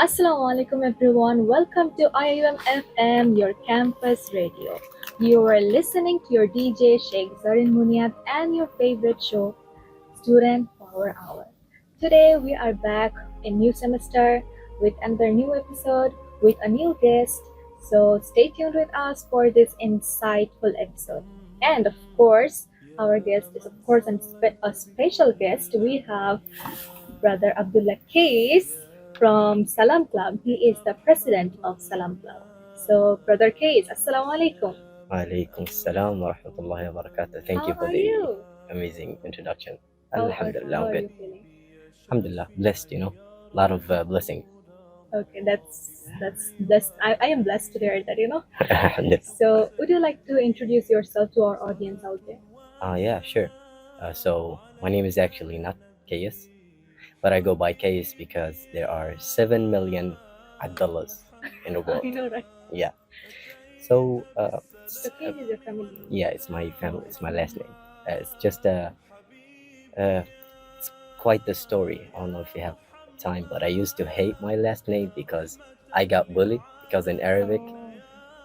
Assalamu alaikum everyone. Welcome to IUM FM, your campus radio. You are listening to your DJ Sheikh Zareen Muniat and your favorite show, Student Power Hour. Today we are back in new semester with another new episode with a new guest. So stay tuned with us for this insightful episode. And of course, our guest is of course a special guest. We have Brother Abdullah Case from Salam Club. He is the president of Salam Club. So, Brother Case, Assalamu alaikum. Walaikum salam wa rahmatullahi wa barakatuh. Thank you How for are the you? amazing introduction. How Alhamdulillah, how I'm are good. you feeling? Alhamdulillah, blessed, a lot of blessings. Okay, that's blessed. I am blessed to hear that. Alhamdulillah. So, would you like to introduce yourself to our audience out there? Yeah, sure. So my name is actually not Kayas, but I go by Kayas because there are 7 million Abdullahs in the world. I know, right? Yeah. So, So, Case is your family name. yeah, it's my family. It's my last name. It's just it's quite the story. I don't know if you have time, but I used to hate my last name because I got bullied. Because in Arabic, Oh,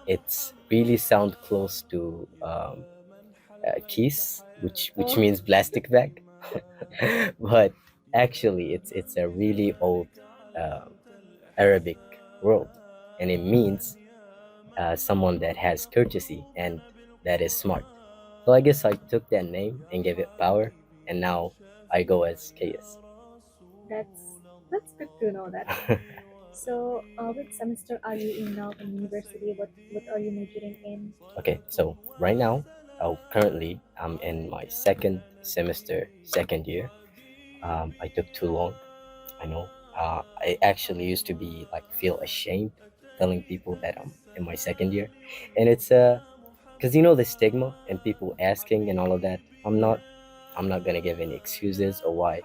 it's really sound close to kis, which oh, means plastic bag, but actually it's a really old um Arabic word, and it means someone that has courtesy and that is smart. So I guess I took that name and gave it power, and now I go as KS. that's good to know that. So, which semester are you in now in university? What are you majoring in? Okay, so right now, currently I'm in my second semester, second year. I took too long. I know. I actually used to be like feel ashamed telling people that I'm in my second year, and it's because the stigma and people asking and all of that. I'm not gonna give any excuses or why.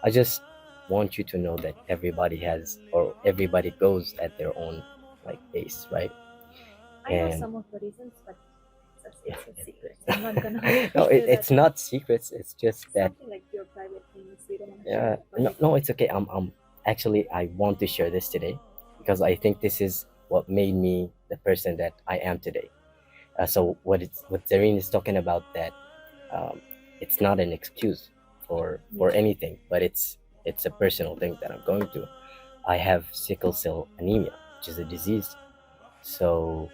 I just want you to know that everybody has or everybody goes at their own like pace, right? I know And some of the reasons, but it's a secret. So I'm not gonna no, share that it's one. not secrets. It's just that Something like your private things. You don't want to share yeah, it no, publicly. no, it's okay. I'm actually I want to share this today because I think this is what made me the person that I am today. So what Zareen is talking about that um, it's not an excuse for Yeah. anything, but it's a personal thing that I'm going through. I have sickle cell anemia, which is a disease. So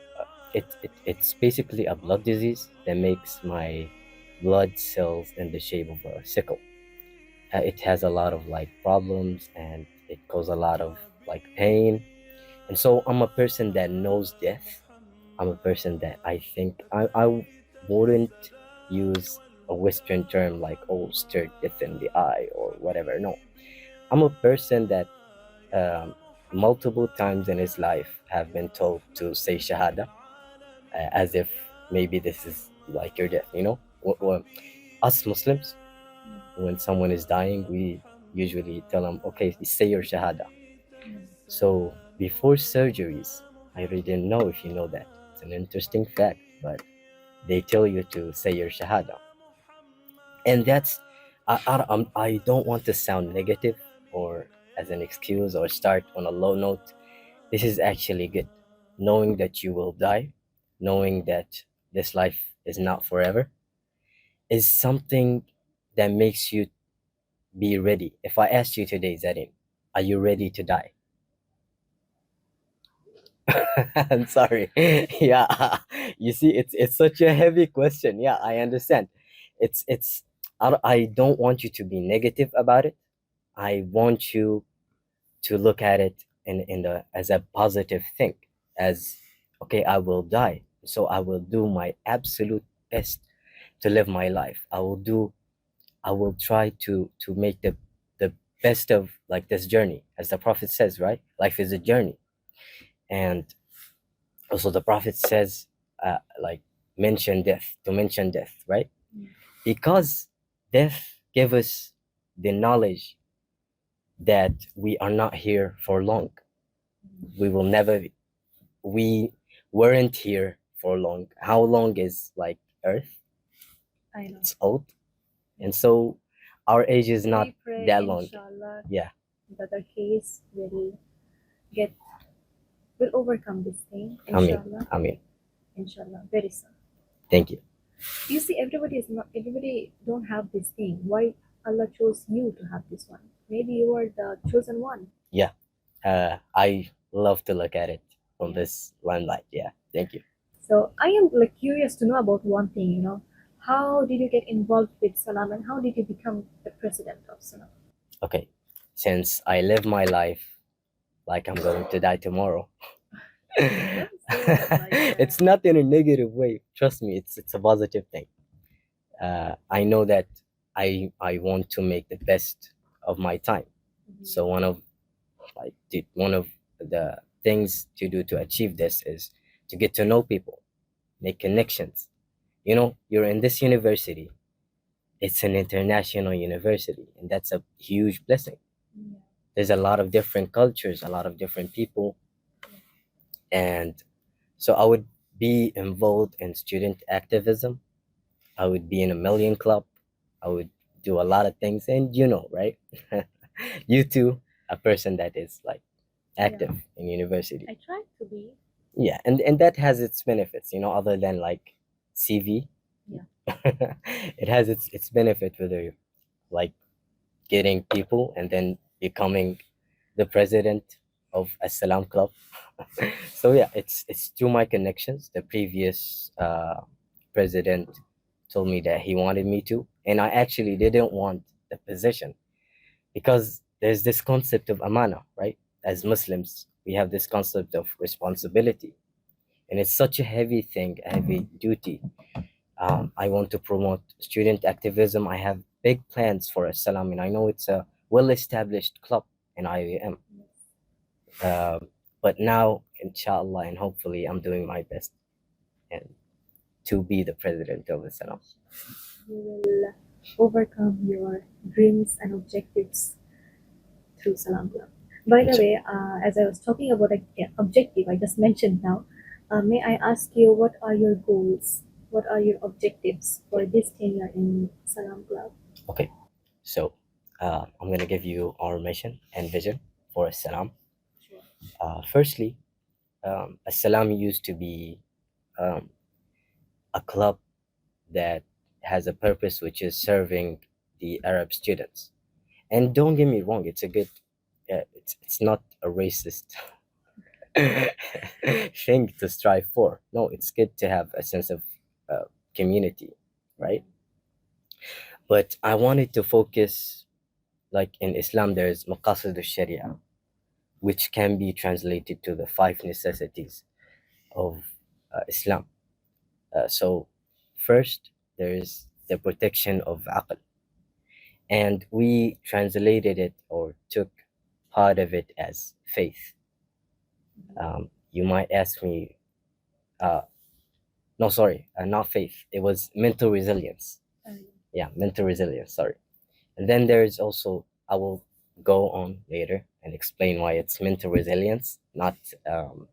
it's basically a blood disease that makes my blood cells in the shape of a sickle. It has a lot of like problems and it causes a lot of like pain. And so I'm a person that knows death. I'm a person that I think I wouldn't use a Western term like, oh, stare death in the eye or whatever. No, I'm a person that um, multiple times in his life have been told to say Shahada as if maybe this is like your death. Us Muslims, when someone is dying, we usually tell them, okay, say your Shahada. Mm. So before surgeries, I really didn't know if you know that. It's an interesting fact, but they tell you to say your Shahada. And that's, I don't want to sound negative or as an excuse or start on a low note. This is actually good. Knowing that you will die, knowing that this life is not forever, is something that makes you be ready. If I asked you today, Zarin, are you ready to die? I'm sorry. Yeah, you see, it's such a heavy question. Yeah, I understand. It's I don't want you to be negative about it. I want you to look at it in the as a positive thing. As okay, I will die, so I will do my absolute best to live my life. I will try to make the best of like this journey, as the prophet says, right? Life is a journey, and also the prophet says like mention death, right? Mm. Because death gave us the knowledge that we are not here for long. We will never we weren't here for long. How long is like earth? I know. It's old, and so our age is not We pray, that long. inshallah, Yeah. the other case will get will overcome this thing, I mean, inshallah. I mean, Inshallah, very soon. thank you. You see, everybody don't have this thing. Why Allah chose you to have this one? Maybe you are the chosen one. Yeah, I love to look at it from Yeah. this limelight. Yeah, thank you. So I am like curious to know about one thing, How did you get involved with Salam and how did you become the president of Salam? Okay, since I live my life like I'm going to die tomorrow, Don't say it like that. it's not in a negative way. Trust me, it's a positive thing. I know that I want to make the best of my time. So one of the things to do to achieve this is to get to know people, make connections. You know, you're in this university. It's an international university, and that's a huge blessing. Yeah. There's a lot of different cultures, a lot of different people, and so I would be involved in student activism. I would be in a million club. I would do a lot of things, and you know, right? You too, a person that is like active in university. I try to be. Yeah, and that has its benefits, you know, other than like CV. Yeah. It has its benefit, whether you're like getting people and then becoming the president of a Salam club. So yeah, it's through my connections. The previous president told me that he wanted me to, and I actually didn't want the position because there's this concept of amana, right? As Muslims, we have this concept of responsibility, and it's such a heavy thing, a heavy duty. I want to promote student activism. I have big plans for Salam, and I know it's a well-established club in IAM. But now, inshallah, and hopefully, I'm doing my best and to be the president of Salam. You will overcome your dreams and objectives through Salam Club. By the way, as I was talking about an objective, I just mentioned now, may I ask you what are your goals? What are your objectives for this tenure in Salam Club? Okay, so I'm gonna give you our mission and vision for Salam. Sure. Firstly, Salam used to be um, a club that has a purpose, which is serving the Arab students. And don't get me wrong, it's a good, it's not a racist thing to strive for. No, it's good to have a sense of community, right? But I wanted to focus, like in Islam, there's maqasid al-sharia, which can be translated to the five necessities of Islam. So first, there is the protection of aql, and we translated it or took part of it as faith. You might ask me, uh, no, sorry, not faith. It was mental resilience. Yeah, mental resilience. Sorry. And then there's also, I will go on later and explain why it's mental resilience, not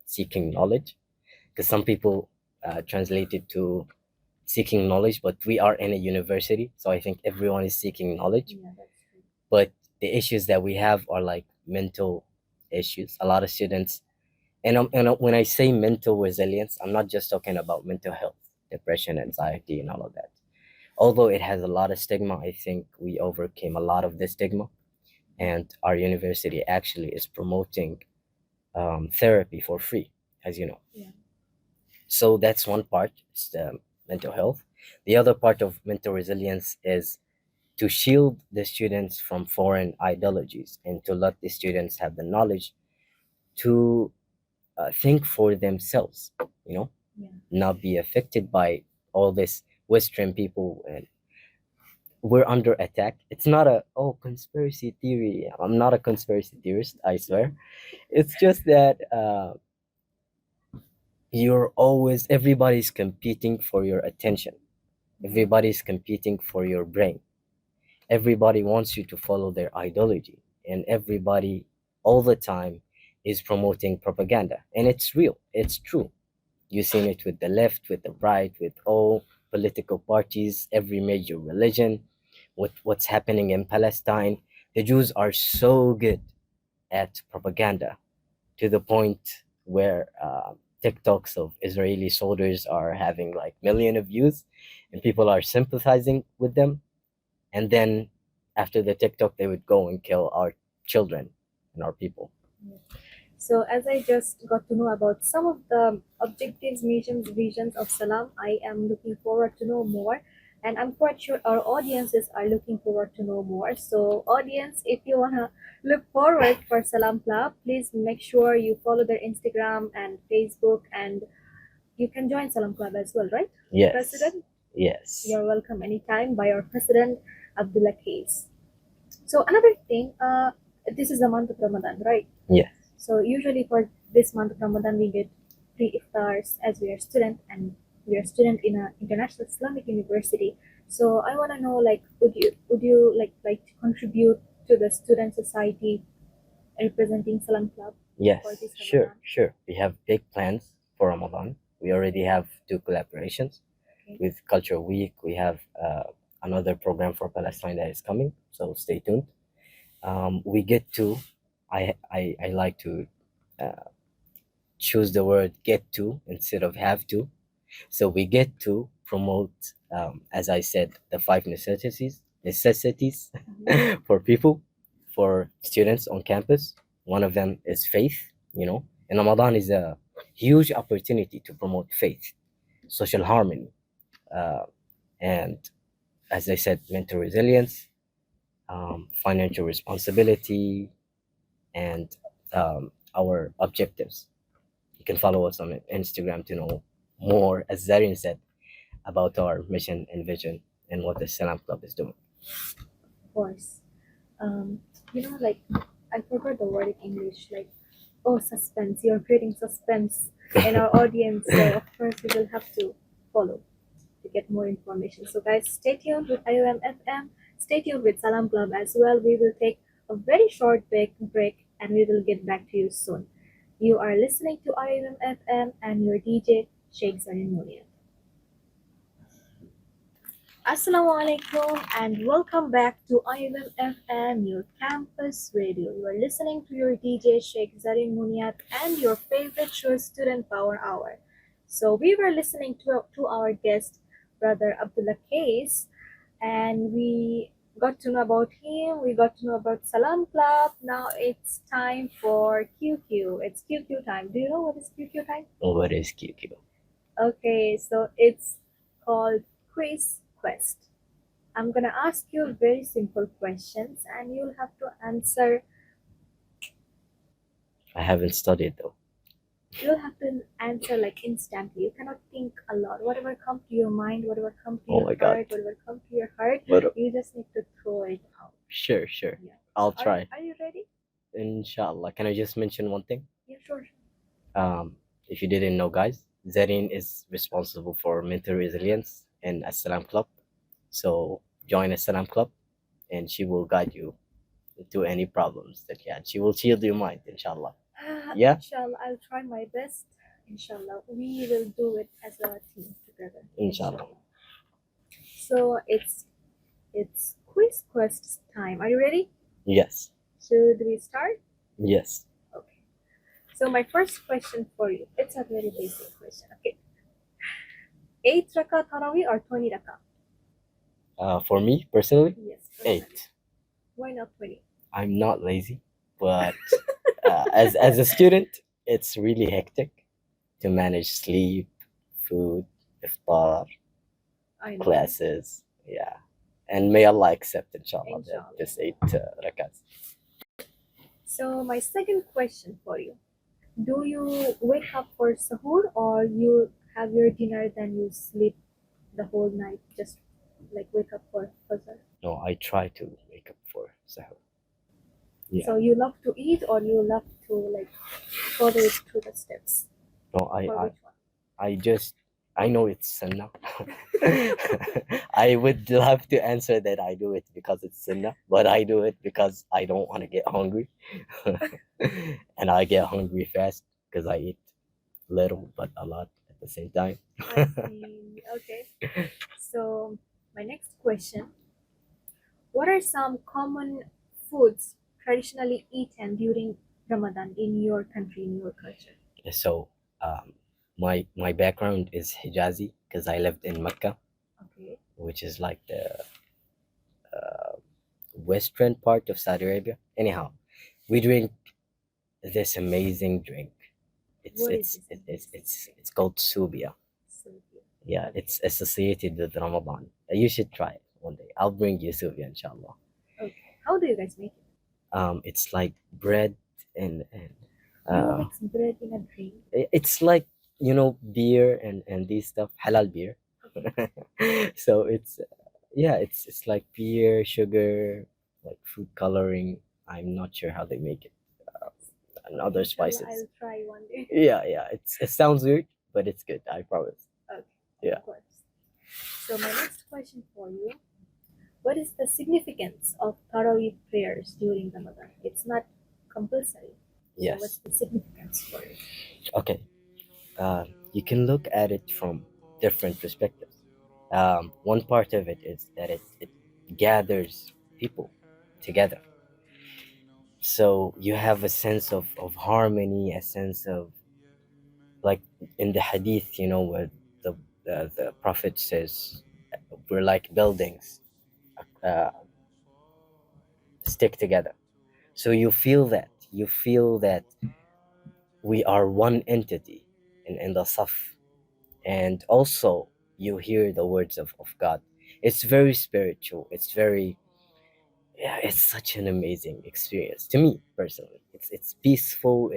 seeking knowledge, because some people translate it to seeking knowledge, but we are in a university, so I think everyone is seeking knowledge. Yeah, that's true. But the issues that we have are like mental issues. A lot of students, and when I say mental resilience, I'm not just talking about mental health, depression, anxiety, and all of that. Although it has a lot of stigma, I think we overcame a lot of the stigma, and our university actually is promoting therapy for free, as you know. Yeah. So that's one part, it's the mental health. The other part of mental resilience is to shield the students from foreign ideologies and to let the students have the knowledge to think for themselves, you know, Yeah. not be affected by all this Western people. And we're under attack. It's not a, oh, conspiracy theory. I'm not a conspiracy theorist, I swear. It's just that you're always, everybody's competing for your attention. Everybody's competing for your brain. Everybody wants you to follow their ideology, and everybody all the time is promoting propaganda. And it's real, it's true. You've seen it with the left, with the right, with all political parties, every major religion, with what's happening in Palestine. The Jews are so good at propaganda. to the point where TikToks of Israeli soldiers are having like million of views, and people are sympathizing with them. And then after the TikTok, they would go and kill our children and our people. So, as I just got to know about some of the objectives, missions, visions of Salam, I am looking forward to know more. And I'm quite sure our audiences are looking forward to know more. So, audience, if you want to look forward for Salam Club, please make sure you follow their Instagram and Facebook, and you can join Salam Club as well, right? Yes. President? Yes. You're welcome anytime by our president, Abdullah Case. So, another thing, this is the month of Ramadan, right? Yes. So usually for this month of Ramadan, we get free iftars as we are student and we are student in an international Islamic university. So I want to know, like, would you like to contribute to the student society representing Salam Club Yes, for this sure, Ramadan? sure. We have big plans for Ramadan. We already have two collaborations Okay. with Culture Week. We have another program for Palestine that is coming, so stay tuned. We get to, I like to choose the word get to instead of have to. So we get to promote, as I said, the five necessities for people, for students on campus. One of them is faith. And Ramadan is a huge opportunity to promote faith, social harmony, uh, and as I said, mental resilience, financial responsibility, and our objectives. You can follow us on Instagram to know more, as Zareen said, about our mission and vision and what the Salam Club is doing. Of course. Um, like I forgot the word in English. Like, oh, suspense. You're creating suspense in our audience. So of course we will have to follow to get more information. So guys, stay tuned with IOM FM. Stay tuned with Salam Club as well. We will take a very short break and we will get back to you soon. You are listening to IOM FM and your DJ Sheikh Zareen Munir. Assalamu alaikum and welcome back to IMM FM, your campus radio. You are listening to your DJ Sheikh Zareen Muniat and your favorite show, Student Power Hour. So we were listening to our guest, Brother Abdullah Case, and we got to know about him. We got to know about Salam Club. Now it's time for QQ. It's QQ time. Do you know what is QQ time? What is QQ? Okay, so it's called Quiz Quest. I'm gonna ask you very simple questions and you'll have to answer. I haven't studied though. You'll have to answer like instantly. You cannot think a lot. Whatever comes to your mind, whatever comes to Oh your my God. heart, whatever comes to your heart, But you just need to throw it out. sure, sure. Yeah. I'll Are, try. are you ready? Inshallah. Can I just mention one thing? Yeah, sure. If you didn't know, guys, Zareen is responsible for mental resilience in Assalam Club. So join Assalam Club and she will guide you into any problems that you had. She will shield your mind, inshallah. Yeah? Inshallah, I'll try my best. Inshallah, we will do it as a team together. Inshallah. So it's quiz quest time. Are you ready? Yes. Should we start? Yes. Okay. So my first question for you, it's a very basic question. Okay. 8 raka tarawih or 20 raka? For me personally, Yes. 8. Why not 20? I'm not lazy, but as a student, it's really hectic to manage sleep, food, iftar, I know. classes. Yeah. And may Allah accept, inshallah, Inshallah. this 8 rakats. So my second question for you, do you wake up for sahur or you have your dinner then you sleep the whole night, just like wake up for fajr? No, I try to wake up for sahur. Yeah. So you love to eat or you love to like follow it through the steps? No, For which one? I know it's sunnah. I would love to answer that I do it because it's sunnah, but I do it because I don't want to get hungry. And I get hungry fast because I eat little but a lot at the same time. I see. Okay. So my next question, what are some common foods traditionally eaten during Ramadan in your country, in your culture? So um, my background is Hijazi because I lived in Mecca, Okay. which is like the western part of Saudi Arabia. Anyhow, we drink this amazing drink. It's What is it's this it- amazing drink? it's called subia. Serbia. Yeah, Okay. it's associated with Ramadan. You should try it one day. I'll bring you subia, inshallah. Okay. How do you guys make it? It's like bread and You uh, mix bread in a drink. it's like beer and these stuff, halal beer. Okay. So it's yeah, it's like beer, sugar, like food coloring. I'm not sure how they make it, and Okay. other Inshallah, spices. I'll try one day. Yeah, it sounds weird, but it's good. I promise. Okay. Yeah. Of course. So my next question for you: what is the significance of Tarawih prayers during Ramadan? It's not compulsory. So what's Yes. the significance for it? Okay. You can look at it from different perspectives. One part of it is that it gathers people together. So you have a sense of harmony, a sense of, like, in the hadith, where the prophet says we're like buildings, uh, stick together. So you feel that we are one entity in the saf, and also you hear the words of God. It's very spiritual. It's very, yeah, it's such an amazing experience to me personally. It's peaceful.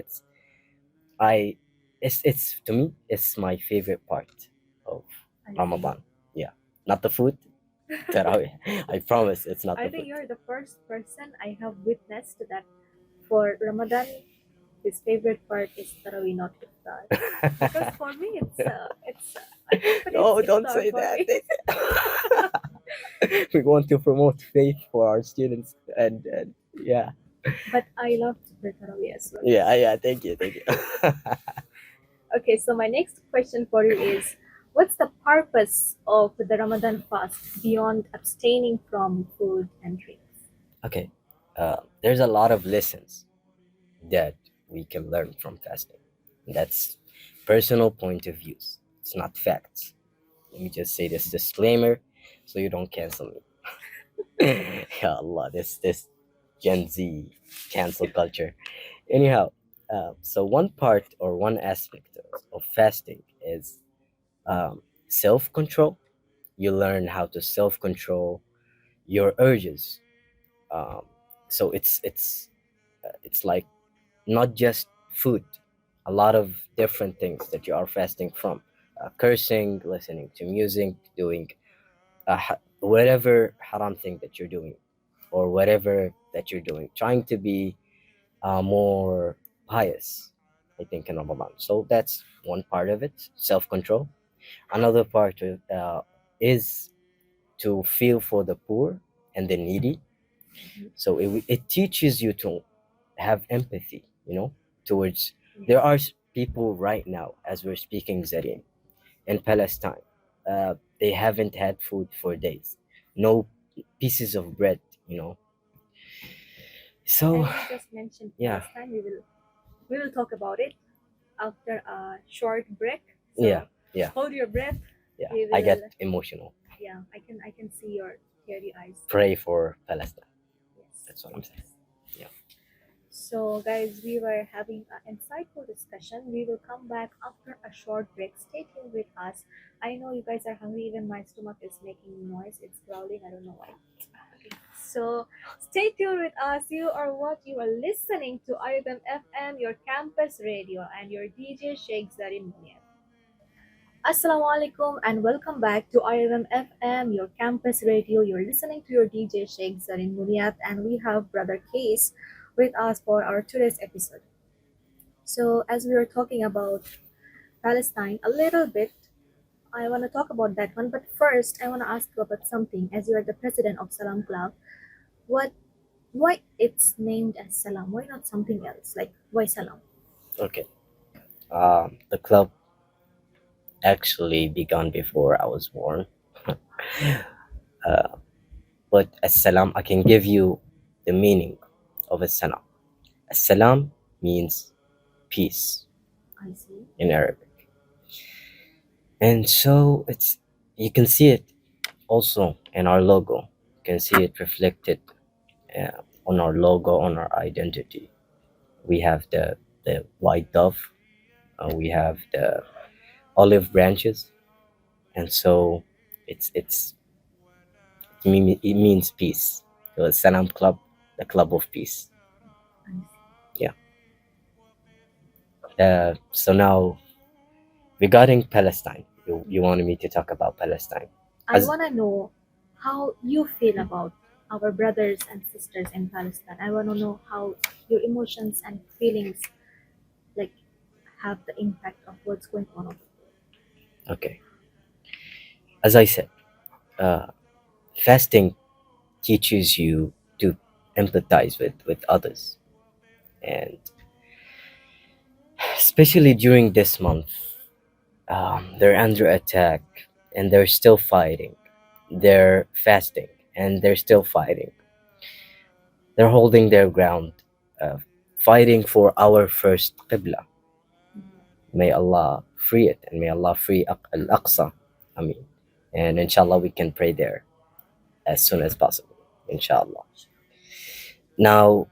I it's to me, it's my favorite part of I see. Ramadan. Yeah, not the food. Tarawih. I promise it's not I the think food. you're the first person I have witnessed that for Ramadan, his favorite part is Tarawih, not iftar. Because for me, I think that it's No, don't iftar say for that. me. We want to promote faith for our students, and yeah, But I love to pray Tarawih as well. yeah. Thank you. Okay, so my next question for you is: what's the purpose of the Ramadan fast beyond abstaining from food and drinks? Okay, there's a lot of lessons that we can learn from fasting. That's personal point of views. It's not facts. Let me just say this disclaimer, so you don't cancel me. Ya Allah, this Gen Z cancel culture. Anyhow, so one part or one aspect of fasting is self control. You learn how to self control your urges. Um, so it's like not just food, a lot of different things that you are fasting from. Cursing, listening to music, doing whatever haram thing that you're doing, or whatever that you're doing, trying to be more pious, I think, in Ramadan. So that's one part of it, self control. Another part is to feel for the poor and the needy. Mhm. So it teaches you to have empathy, towards. There Yes. are people right now, as we're speaking, Zareen, in Palestine. They haven't had food for days, no pieces of bread, you know. So As you just mentioned yeah, Palestine, we will talk about it after a short break. yeah, So yeah, hold your breath. yeah. We I get will. emotional. Yeah, I can see your teary eyes. Pray for Palestine. Yes, That's what I'm saying. yes. Yeah. So, guys, we were having an insightful discussion. We will come back after a short break. Stay tuned with us. I know you guys are hungry. Even my stomach is making noise. It's growling. I don't know why. Okay. So, stay tuned with us. You are listening to IFM FM, your campus radio, and your DJ Sheikh Zareen Munir. Assalamu alaikum and welcome back to IFM FM, your campus radio. You're listening to your DJ Sheikh Zareen Muniyat, and we have Brother Case with us for our today's episode. So, as we were talking about Palestine a little bit, I want to talk about that one. But first, I want to ask you about something. As you are the president of Salam Club, what, why it's named as Salam? Why not something else? Like why Salam? Okay. The club actually began before I was born. But as salam, I can give you the meaning of as salam. As salam means peace I see. in Arabic. And so it's, you can see it also in our logo. You can see it reflected on our logo, on our identity. We have the white dove, we have the olive branches, and so it's it means peace. So it's Salam Club, the club of peace. I see. Yeah. So now regarding Palestine, you wanted me to talk about Palestine. I As want to know how you feel about our brothers and sisters in Palestine. I want to know how your emotions and feelings like have the impact of what's going on over okay, as I said, uh, fasting teaches you to empathize with others, and especially during this month, they're under attack and they're still fighting. They're fasting and they're still fighting. They're holding their ground, uh, fighting for our first qibla. there. May Allah free it, and may Allah free Al Aqsa. I mean, and inshallah, we can pray there as soon as possible. Inshallah. Now,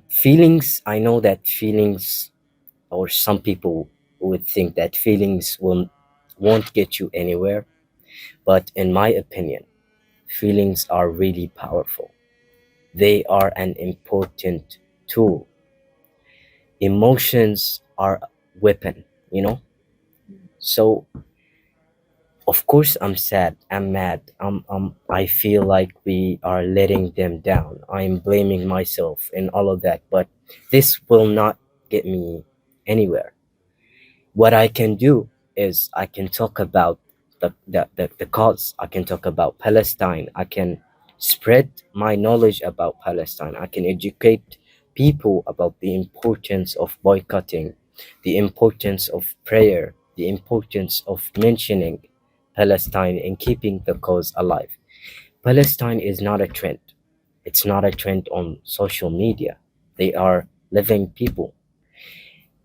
feelings, I know that feelings, or some people would think that feelings won't get you anywhere, but in my opinion, feelings are really powerful. They are an important tool. Emotions are a weapon, you know? So, of course, I'm sad, I'm mad, I feel like we are letting them down. I'm blaming myself and all of that, but this will not get me anywhere. What I can do is I can talk about the cause. I can talk about Palestine. I can spread my knowledge about Palestine. I can educate people about the importance of boycotting, the importance of prayer, the importance of mentioning Palestine and keeping the cause alive. Palestine is not a trend. It's not a trend on social media. They are living people.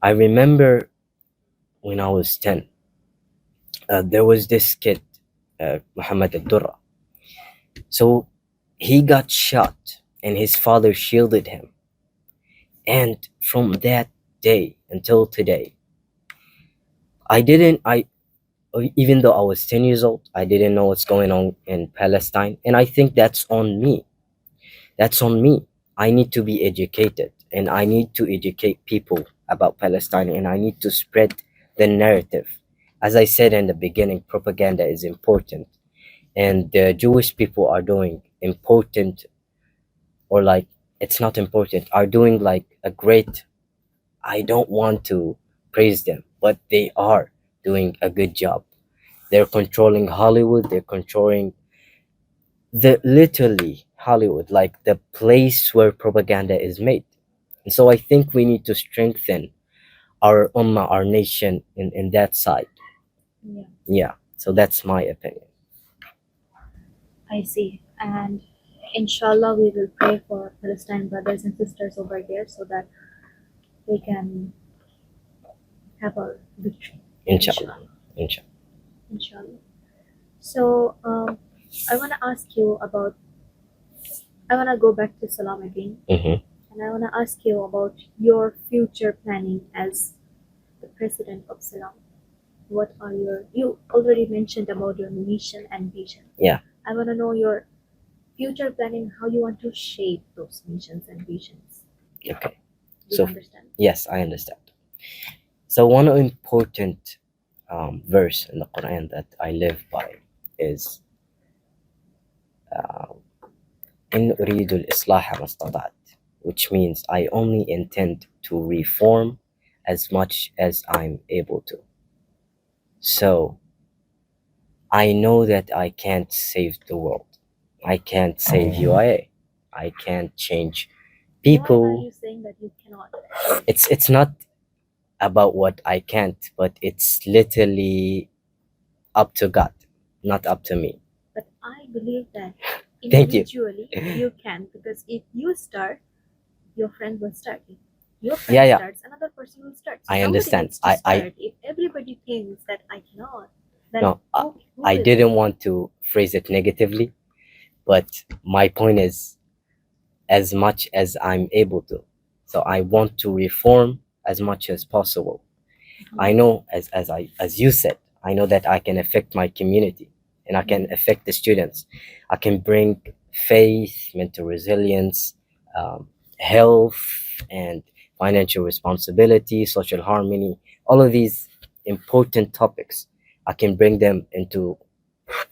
I remember when I was 10, there was this kid, Muhammad al-Durra. So he got shot and his father shielded him. And from that day until today, I didn't, I, even though I was 10 years old, I didn't know what's going on in Palestine. And I think that's on me. That's on me. I need to be educated and I need to educate people about Palestine and I need to spread the narrative. As I said in the beginning, propaganda is important, and the Jewish people are doing important, or like, it's not important, are doing like a great, I don't want to praise them, but they are doing a good job. They're controlling Hollywood, they're controlling the literally Hollywood, like the place where propaganda is made. And so I think we need to strengthen our ummah, our nation in that side. Yeah, Yeah. So that's my opinion. I see. And inshallah, we will pray for Palestine brothers and sisters over there so that they can have a victory. Inshallah. Inshallah. Inshallah. Inshallah. So, I want to ask you about, I want to go back to Salam again. Mm-hmm. And I want to ask you about your future planning as the president of Salam. What are your, you already mentioned about your mission and vision. Yeah. I want to know your future planning, how you want to shape those missions and visions. Okay. Do you So understand? yes, I understand. So one important verse in the Quran that I live by is "In أريد الإصلاح ما استطعت," which means I only intend to reform as much as I'm able to. So I know that I can't save the world. I can't save UIA. I can't change Why are people. you saying that you cannot? It's not about what I can't, but it's literally up to God, not up to me. But I believe that Thank you. individually you can, because if you start, your friend will start it. Your Yeah, friend yeah, starts, another person will start. So I somebody understand. needs to start. If everybody thinks that I cannot, then No, who I will? didn't want to phrase it negatively, but my point is as much as I'm able to. So I want to reform as much as possible. I Mhm. know, as you said, I know that I can affect my community and I can Mhm. affect the students. I can bring faith, mental resilience, health, and financial responsibility, social harmony, all of these important topics. I can bring them into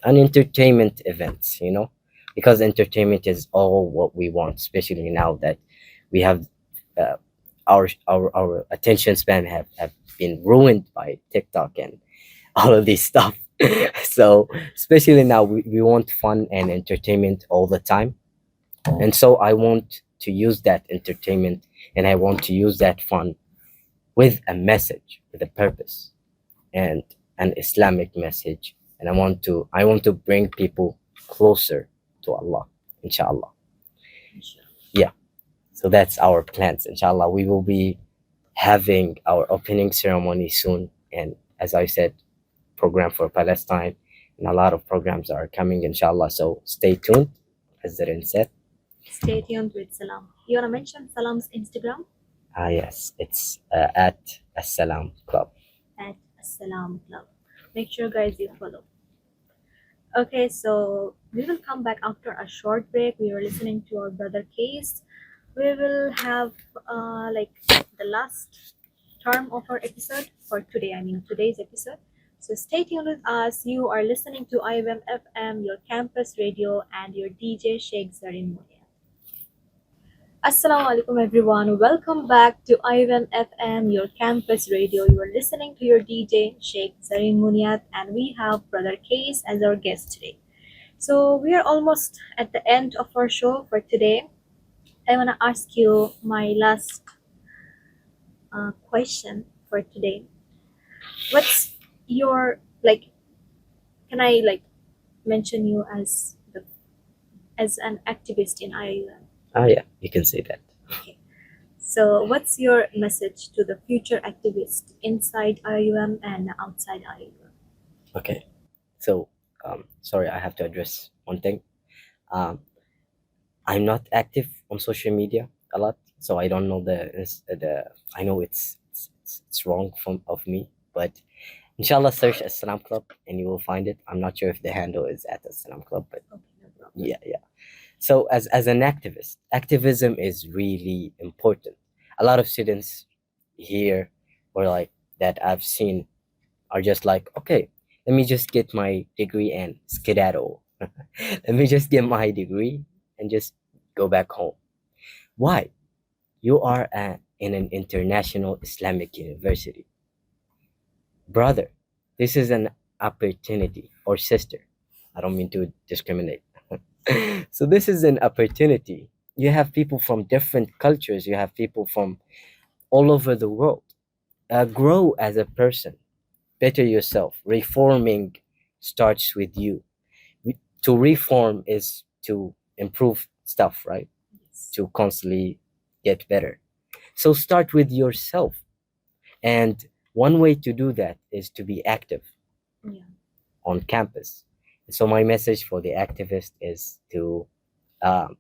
an entertainment events, because entertainment is all what we want, especially now that we have uh, our attention span have been ruined by TikTok and all of this stuff. So especially now we want fun and entertainment all the time, and so I want to use that entertainment and I want to use that fun with a message, with a purpose, and an Islamic message, and I want to bring people closer to Allah, inshallah. Inshallah. Yeah, so that's our plans, inshallah. We will be having our opening ceremony soon, and as I said, program for Palestine, and a lot of programs are coming, inshallah. So stay tuned, as Zareen said. Stay tuned with Salam. You wanna mention Salam's Instagram? Yes, it's at As-Salam Club. At Salam Club. Make sure, guys, you follow. Okay, so we will come back after a short break. We are listening to our brother case. We will have like the last term of our episode for today. I mean today's episode. So stay tuned with us. You are listening to IOM FM, your campus radio, and your DJ Sheikh Zareen Munia. Assalamu alaikum everyone. Welcome back to IOM FM, your campus radio. You are listening to your DJ Sheikh Zareen Muniat, and we have Brother Case as our guest today. So we are almost at the end of our show for today. I want to ask you my last question for today. What's your like? Can I like mention you as an activist in IUM? Yeah, you can say that. Okay. So, what's your message to the future activists inside IUM and outside IUM? Okay, so sorry, I have to address one thing. um, I'm not active on social media a lot, so I don't know the. I know it's wrong from of me, but inshallah, search As-Salam Club and you will find it. I'm not sure if the handle is at As-Salam Club, but Okay, no problem. yeah, yeah. So as an activist, activism is really important. A lot of students here, or like that I've seen, are just like, okay, let me just get my degree and skedaddle. Let me just get my degree and just go back home. Why? You are in an international Islamic university. Brother, this is an opportunity, or sister. I don't mean to discriminate. So, this is an opportunity. You have people from different cultures, you have people from all over the world. Grow as a person, better yourself. Reforming starts with you. To reform is to improve stuff, right? Yes. To constantly get better. So start with yourself. And one way to do that is to be active Yeah. on campus. So my message for the activist is to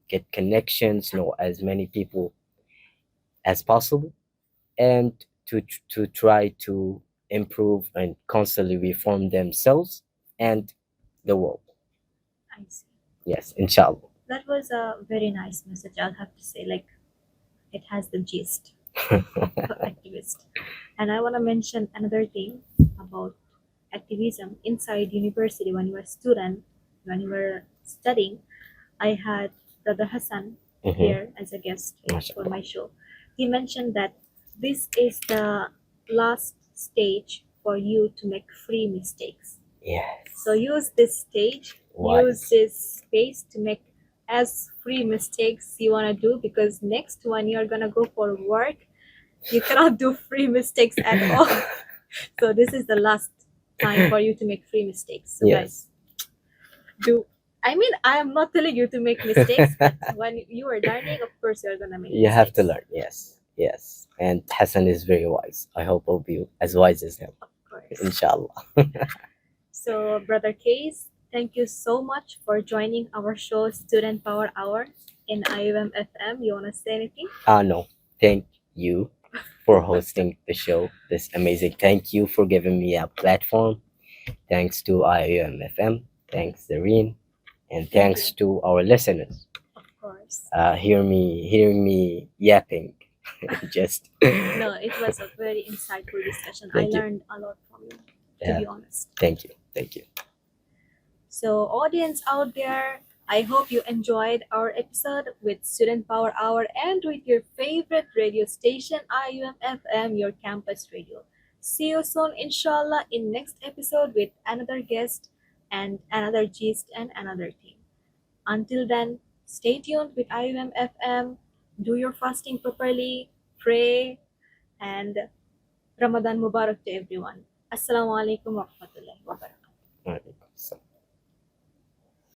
get connections, know as many people as possible, and to try to improve and constantly reform themselves and the world. I see. Yes, inshallah. That was a very nice message. I'll have to say, like, it has the gist for activist. And I want to mention another thing about activism inside university. When you were a student, when you were studying, I had Brother Hassan Mm-hmm. here as a guest for MashaAllah. my show. He mentioned that this is the last stage for you to make free mistakes. Yes. So use this stage, use Wise. this space to make as free mistakes you want to do, because next one you're going to go for work, you cannot do free mistakes at all. So this is the last time for you to make free mistakes. So guys, Yes. do I mean I am not telling you to make mistakes, but when you are learning, of course you're gonna make You have to mistakes. learn. Yes. Yes, and Hassan is very wise. I hope I'll be as wise as him, Of course. inshallah. So, Brother Case, thank you so much for joining our show, Student Power Hour in IUM FM. You want to say anything? No, thank you for hosting the show. This amazing. Thank you for giving me a platform. Thanks to IUMFM. Thanks, Zareen, and Thank thanks you. to our listeners. Of course. Hearing me yapping. Just No, it was a very insightful discussion. I thank you. learned a lot from you, to Yeah, be honest. thank you. Thank you. So, audience out there, I hope you enjoyed our episode with Student Power Hour and with your favorite radio station, IUM FM, your campus radio. See you soon, inshallah, in next episode with another guest and another gist and another theme. Until then, stay tuned with IUM FM. Do your fasting properly, pray, and Ramadan Mubarak to everyone. Assalamu alaikum wa rahmatullahi wa barakatuh. All right.